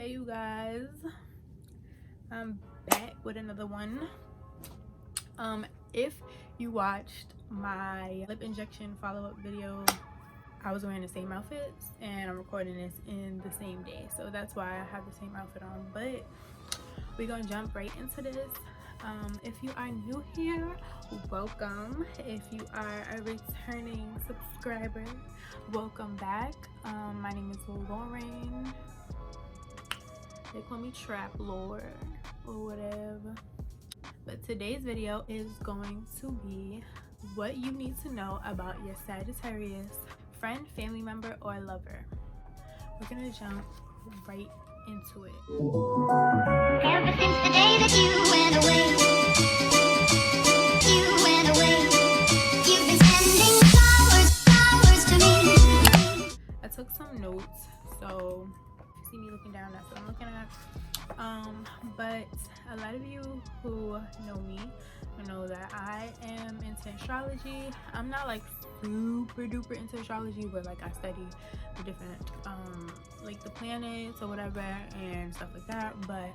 Hey you guys, I'm back with another one. If you watched my lip injection follow-up video, I was wearing the same outfits and I'm recording this in the same day, so that's why I have the same outfit on. But we're gonna jump right into this. If you are new here, welcome. If you are a returning subscriber, welcome back. My name is Lauren. They call me Trap Lord or whatever. But today's video is going to be what you need to know about your Sagittarius friend, family member, or lover. We're gonna jump right into it. Ever since the day that you went away, you've been sending flowers to me. I took some notes, so if you see me looking down, that's what I'm looking at. But a lot of you who know me know that I am into astrology. I'm not like super duper into astrology, but like I study the different like the planets or whatever and stuff like that. But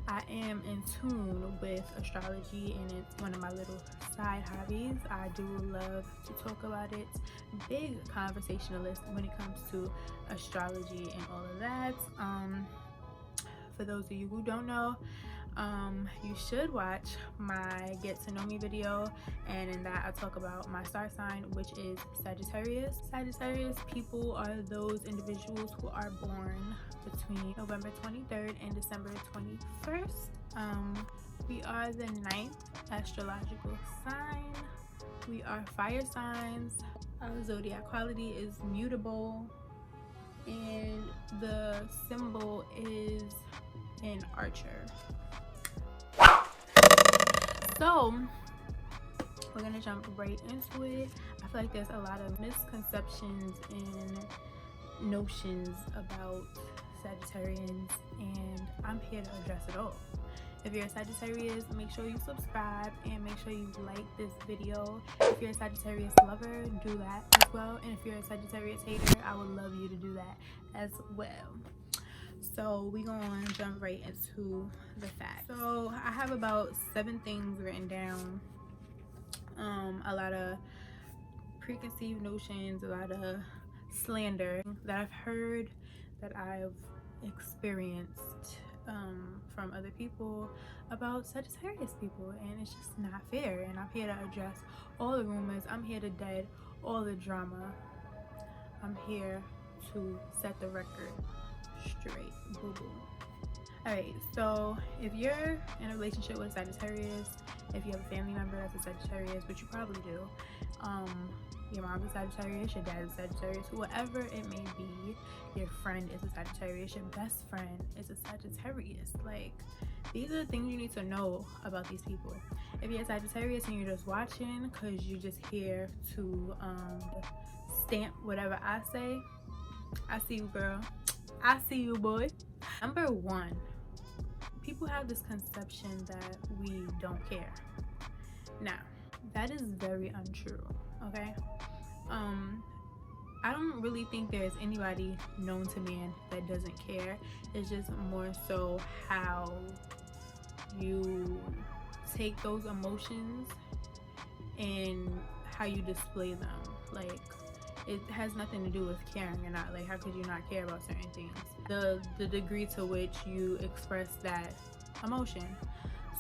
I am in tune with astrology and it's one of my little side hobbies. I do love to talk about it. Big conversationalist when it comes to astrology and all of that. For those of you who don't know, you should watch my get to know me video, and in that I talk about my star sign, which is Sagittarius. Sagittarius people are those individuals who are born between November 23rd and December 21st. We are the 9th astrological sign. We are fire signs. Our zodiac quality is mutable, and the symbol is an archer. So we're gonna jump right into it. I feel like there's a lot of misconceptions and notions about Sagittarians, and I'm here to address it all. If you're a Sagittarius, make sure you subscribe and make sure you like this video. If you're a Sagittarius lover, do that as well. And if you're a Sagittarius hater, I would love you to do that as well. So we're gonna jump right into the facts. So I have about 7 things written down. A lot of preconceived notions, a lot of slander that I've heard, that I've experienced from other people about Sagittarius people, and it's just not fair. And I'm here to address all the rumors. I'm here to dead all the drama. I'm here to set the record straight. Boo boo. Alright, so if you're in a relationship with a Sagittarius, if you have a family member that's a Sagittarius, which you probably do, your mom's a Sagittarius, your dad's a Sagittarius, whoever it may be, your friend is a Sagittarius, your best friend is a Sagittarius. Like, these are the things you need to know about these people. If you're a Sagittarius and you're just watching because you're just here to stamp whatever I say, I see you, girl. I see you, boy. Number 1, people have this conception that we don't care. Now, that is very untrue, okay? I don't really think there's anybody known to man that doesn't care. It's just more so how you take those emotions and how you display them. Like, it has nothing to do with caring or not. Like, how could you not care about certain things? The degree to which you express that emotion.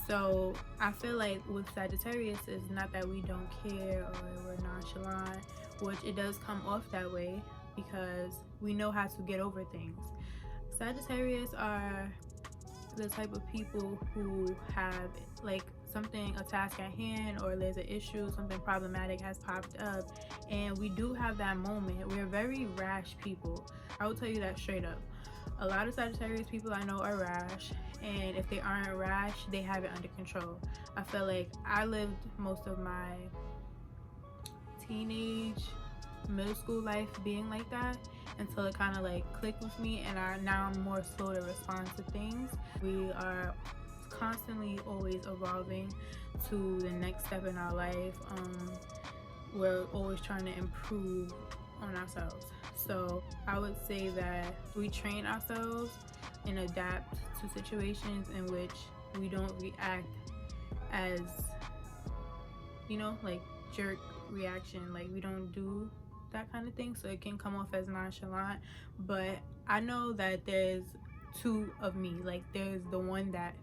So I feel like with Sagittarius, it's not that we don't care or we're nonchalant, which it does come off that way because we know how to get over things. Sagittarius are the type of people who have like something, a task at hand, or there's an issue, something problematic has popped up, and we do have that moment. We're very rash people. I will tell you that straight up. A lot of Sagittarius people I know are rash, and if they aren't rash, they have it under control. I feel like I lived most of my teenage, middle school life being like that until it kind of like clicked with me, and now I'm more slow to respond to things. We are constantly always evolving to the next step in our life. We're always trying to improve on ourselves. So I would say that we train ourselves and adapt to situations in which we don't react as, you know, like jerk reaction. Like we don't do that kind of thing, so it can come off as nonchalant. But I know that there's two of me. Like there's the one that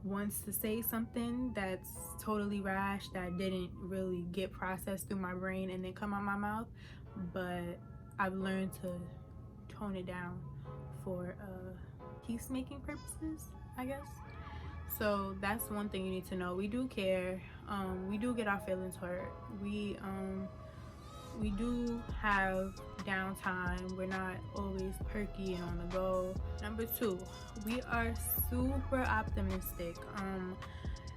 wants to say something that's totally rash, that didn't really get processed through my brain and then come out my mouth, but I've learned to tone it down for peacemaking purposes, I guess. So that's one thing you need to know. We do care. We do get our feelings hurt. We do have downtime. We're not always perky and on the go. Number 2, we are super optimistic.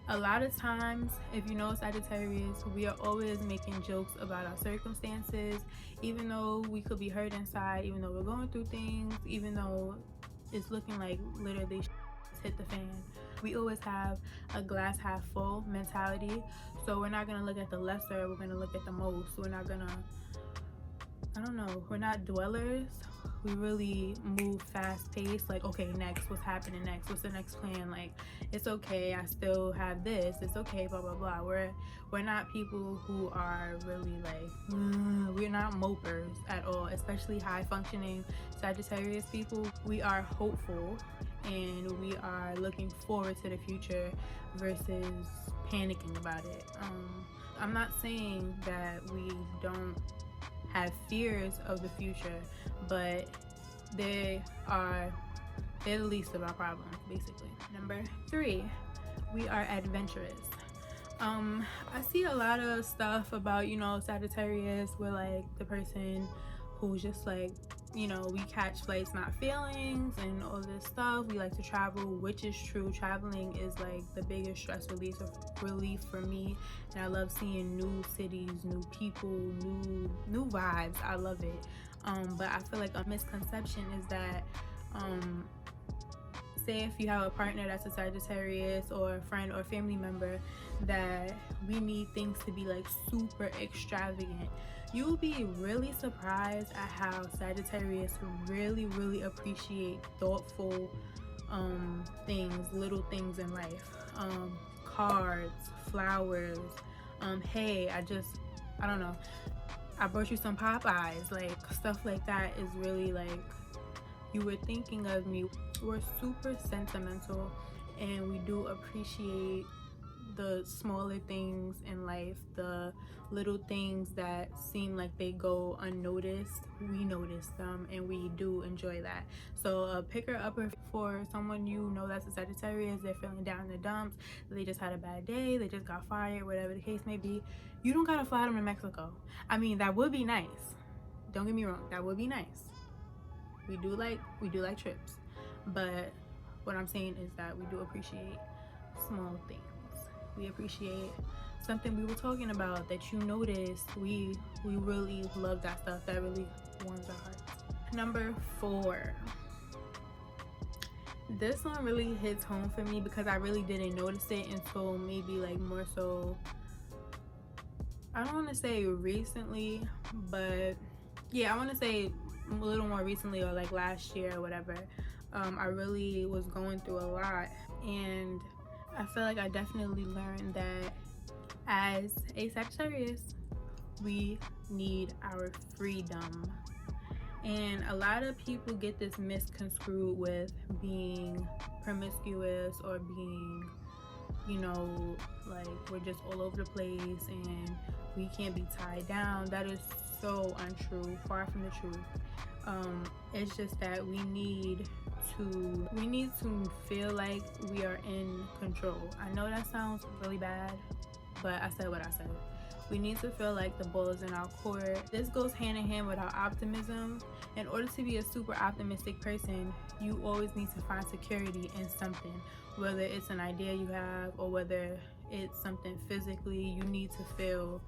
A lot of times, if you know Sagittarius, we are always making jokes about our circumstances, even though we could be hurt inside, even though we're going through things, even though it's looking like literally hit the fan. We always have a glass half full mentality, so we're not gonna look at the lesser, we're gonna look at the most. We're not gonna, I don't know, we're not dwellers. We really move fast paced. Like, okay, next, what's happening next? What's the next plan? Like, it's okay, I still have this, it's okay, blah blah blah. We're not people who are really like, we're not mopers at all, especially high functioning Sagittarius people. We are hopeful and we are looking forward to the future versus panicking about it. I'm not saying that we don't have fears of the future, but they're the least of our problems, basically. Number 3, we are adventurous. I see a lot of stuff about, you know, Sagittarius. We're like the person who's just like, you know, we catch flights, not feelings, and all this stuff. We like to travel, which is true. Traveling is like the biggest stress relief for me, and I love seeing new cities, new people, new vibes. I love it. But I feel like a misconception is that say if you have a partner that's a Sagittarius, or a friend or family member, that we need things to be like super extravagant. You'll be really surprised at how Sagittarius really appreciate thoughtful things, little things in life. Cards, flowers, hey, I don't know, I brought you some Popeyes. Like, stuff like that is really like, you were thinking of me. We're super sentimental, and we do appreciate the smaller things in life, the little things that seem like they go unnoticed. We notice them, and we do enjoy that. So a picker-upper for someone you know that's a Sagittarius, they're feeling down in the dumps, they just had a bad day, they just got fired, whatever the case may be, you don't gotta fly them to Mexico. I mean, that would be nice. Don't get me wrong, that would be nice. We do like trips, but what I'm saying is that we do appreciate small things. We appreciate something we were talking about that you noticed. We really love that stuff. That really warms our hearts. Number 4. This one really hits home for me because I really didn't notice it until maybe like more so, I don't want to say recently, but yeah, I want to say a little more recently, or like last year or whatever. I really was going through a lot, and I feel like I definitely learned that as a Sagittarius, we need our freedom. And a lot of people get this misconstrued with being promiscuous or being, you know, like we're just all over the place and we can't be tied down. That is so untrue, far from the truth. It's just that we need to feel like we are in control. I know that sounds really bad, but I said what I said. We need to feel like the ball is in our court. This goes hand in hand with our optimism. In order to be a super optimistic person, you always need to find security in something, whether it's an idea you have or whether it's something physically. You need to feel,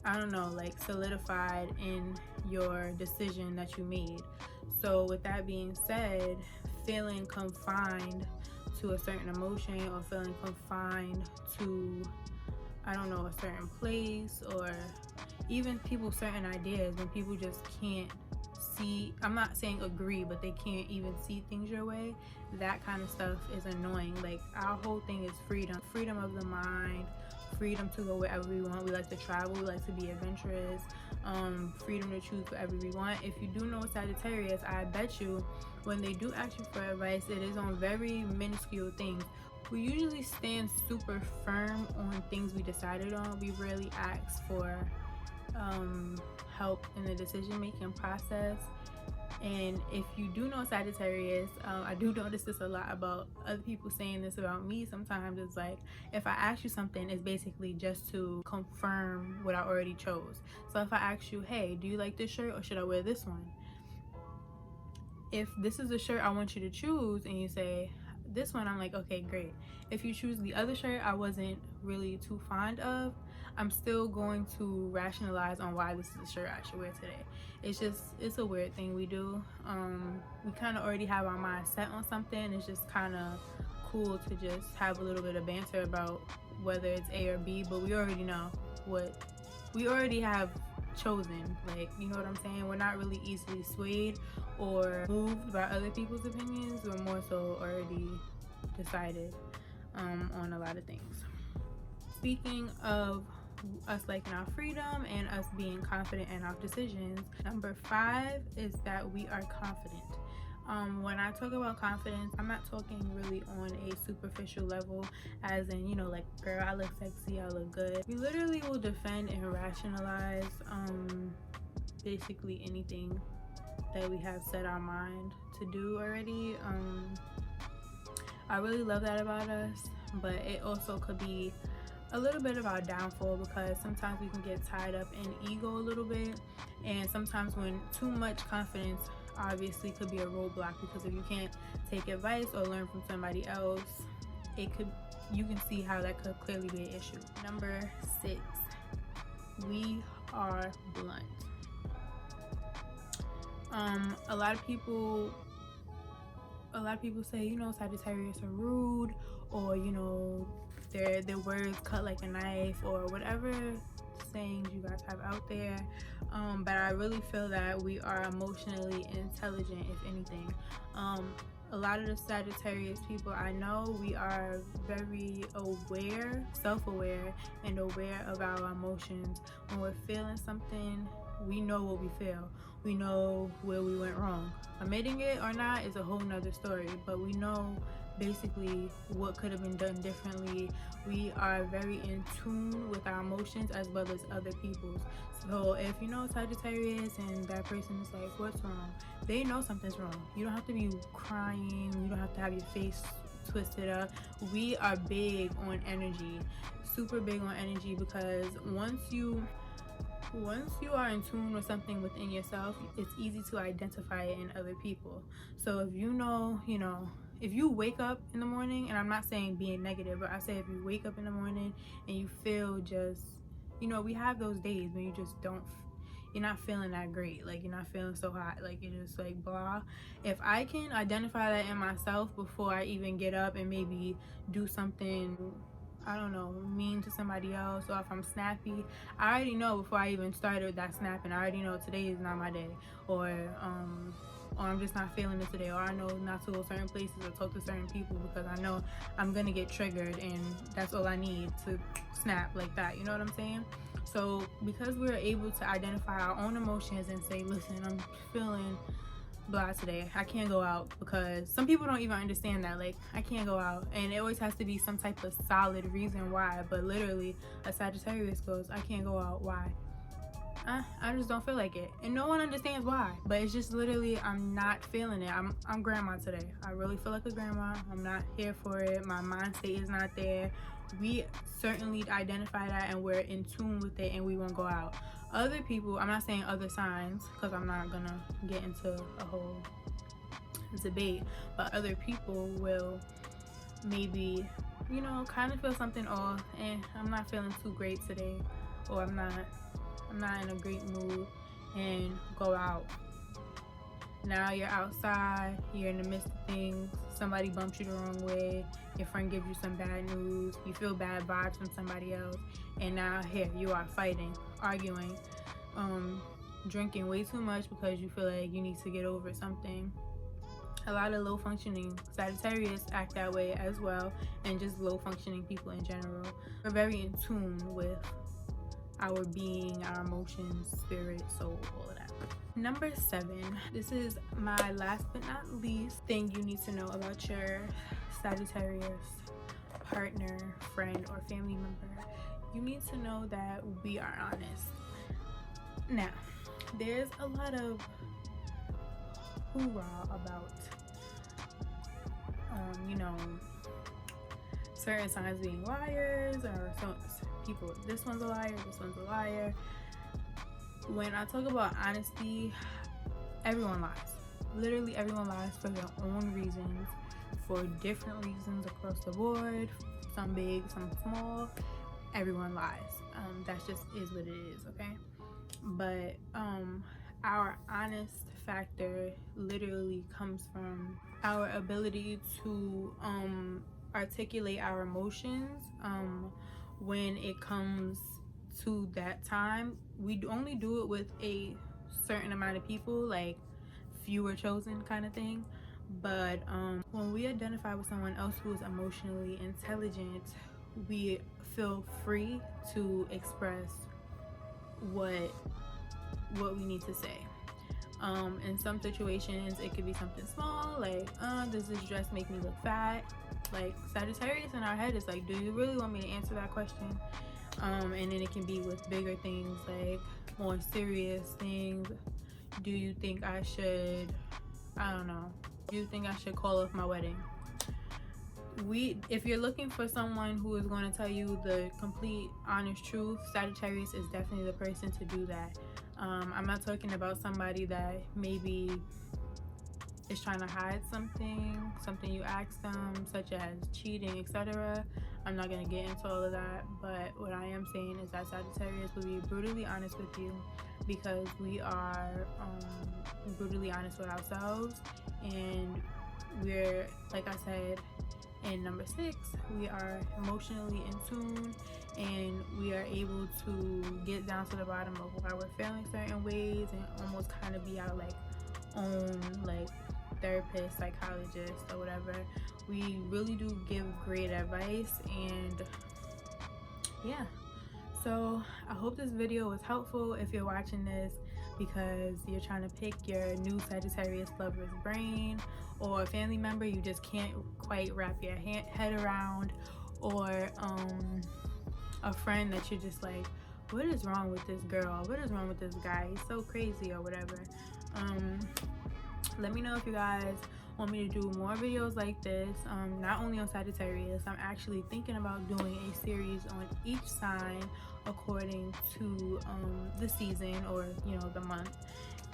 I don't know, like solidified in your decision that you made. So with that being said, feeling confined to a certain emotion or feeling confined to, I don't know, a certain place, or even people's certain ideas, when people just can't see, I'm not saying agree, but they can't even see things your way, that kind of stuff is annoying. Like, our whole thing is freedom of the mind, freedom to go wherever we want. We like to travel, we like to be adventurous, freedom to choose whatever we want. If you do know Sagittarius, I bet you when they do ask you for advice, it is on very minuscule things. We usually stand super firm on things we decided on. We rarely ask for help in the decision making process. And if you do know Sagittarius, I do notice this a lot about other people saying this about me sometimes. It's like, if I ask you something, it's basically just to confirm what I already chose. So if I ask you, hey, do you like this shirt or should I wear this one? If this is a shirt I want you to choose and you say this one, I'm like, okay, great. If you choose the other shirt I wasn't really too fond of, I'm still going to rationalize on why this is the shirt I should wear today. It's a weird thing we do. We kind of already have our mind set on something. It's just kind of cool to just have a little bit of banter about whether it's A or B, but we already know what we already have chosen. Like, you know what I'm saying? We're not really easily swayed or moved by other people's opinions. We're more so already decided on a lot of things. Speaking of us liking our freedom and us being confident in our decisions, number 5 is that we are confident. When I talk about confidence, I'm not talking really on a superficial level, as in, you know, like, girl, I look sexy, I look good. We literally will defend and rationalize basically anything that we have set our mind to do already. I really love that about us, but it also could be a little bit of our downfall, because sometimes we can get tied up in ego a little bit, and sometimes when too much confidence obviously could be a roadblock, because if you can't take advice or learn from somebody else, you can see how that could clearly be an issue. Number 6, we are blunt. A lot of people say, you know, Sagittarius are rude, or, you know, their words cut like a knife, or whatever sayings you guys have out there. But I really feel that we are emotionally intelligent, if anything. A lot of the Sagittarius people I know, we are very aware, self-aware, and aware of our emotions. When we're feeling something, we know what we feel. We know where we went wrong. Admitting it or not is a whole nother story, but we know basically what could have been done differently. We are very in tune with our emotions as well as other people's. So if you know Sagittarius and that person is like, what's wrong? They know something's wrong. You don't have to be crying. You don't have to have your face twisted up. We are big on energy, super big on energy, because once you are in tune with something within yourself, it's easy to identify it in other people. So if you know, if you wake up in the morning, and I'm not saying being negative, but I say if you wake up in the morning and you feel just, we have those days when you just you're not feeling that great, like you're not feeling so hot, like you're just like blah. If I can identify that in myself before I even get up and maybe do something, I don't know, mean to somebody else, or if I'm snappy, I already know before I even started that snapping, I already know today is not my day, or I'm just not feeling it today, or I know not to go certain places or talk to certain people because I know I'm gonna get triggered, and that's all I need to snap like that, you know what I'm saying? So because we're able to identify our own emotions and say, listen, I'm feeling blah today, I can't go out, because some people don't even understand that, like, I can't go out, and it always has to be some type of solid reason why. But literally a Sagittarius goes, I can't go out, why? I just don't feel like it, and no one understands why, but it's just literally I'm not feeling it. I'm grandma today. I really feel like a grandma. I'm not here for it. My mind state is not there. We certainly identify that, and we're in tune with it, and we won't go out. Other people, I'm not saying other signs, because I'm not gonna get into a whole debate, but other people will maybe, kind of feel something off, and I'm not feeling too great today, or I'm not in a great mood, and go out. Now you're outside, you're in the midst of things, somebody bumps you the wrong way, your friend gives you some bad news, you feel bad vibes from somebody else, and now here you are fighting, arguing, drinking way too much because you feel like you need to get over something. A lot of low functioning Sagittarius act that way as well, and just low functioning people in general. We're very in tune with our being, our emotions, spirit, soul, all of that. Number 7, this is my last but not least thing you need to know about your Sagittarius partner, friend, or family member. You need to know that we are honest. Now, there's a lot of hoorah about certain signs being liars, or some people, this one's a liar, this one's a liar. When I talk about honesty, everyone lies. Literally everyone lies for their own reasons, for different reasons across the board, some big, some small. Everyone lies. That just is what it is, okay? But our honest factor literally comes from our ability to articulate our emotions when it comes to that time. We only do it with a certain amount of people, like fewer chosen kind of thing. But when we identify with someone else who is emotionally intelligent, we feel free to express what we need to say. In some situations it could be something small, like does this dress make me look fat? Like, Sagittarius in our head is like, do you really want me to answer that question? And then it can be with bigger things, like more serious things. Do you think I should, I don't know, do you think I should call off my wedding? If you're looking for someone who is going to tell you the complete honest truth, Sagittarius is definitely the person to do that. I'm not talking about somebody that maybe is trying to hide something you asked them, such as cheating, etc. I'm not going to get into all of that, but what I am saying is that Sagittarius will be brutally honest with you, because we are brutally honest with ourselves, and we're, like I said in number 6, we are emotionally in tune, and we are able to get down to the bottom of why we're feeling certain ways, and almost kind of be our like own like therapist, psychologist, or whatever. We really do give great advice. And yeah, so I hope this video was helpful if you're watching this because you're trying to pick your new Sagittarius lover's brain, or a family member you just can't quite wrap your head around, or a friend that you're just like, what is wrong with this girl? What is wrong with this guy? He's so crazy, or whatever. Let me know if you guys want me to do more videos like this, not only on Sagittarius. I'm actually thinking about doing a series on each sign according to the season, or the month.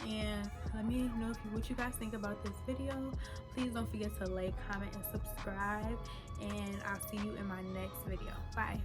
And let me know what you guys think about this video. Please don't forget to like, comment, and subscribe, and I'll see you in my next video. Bye.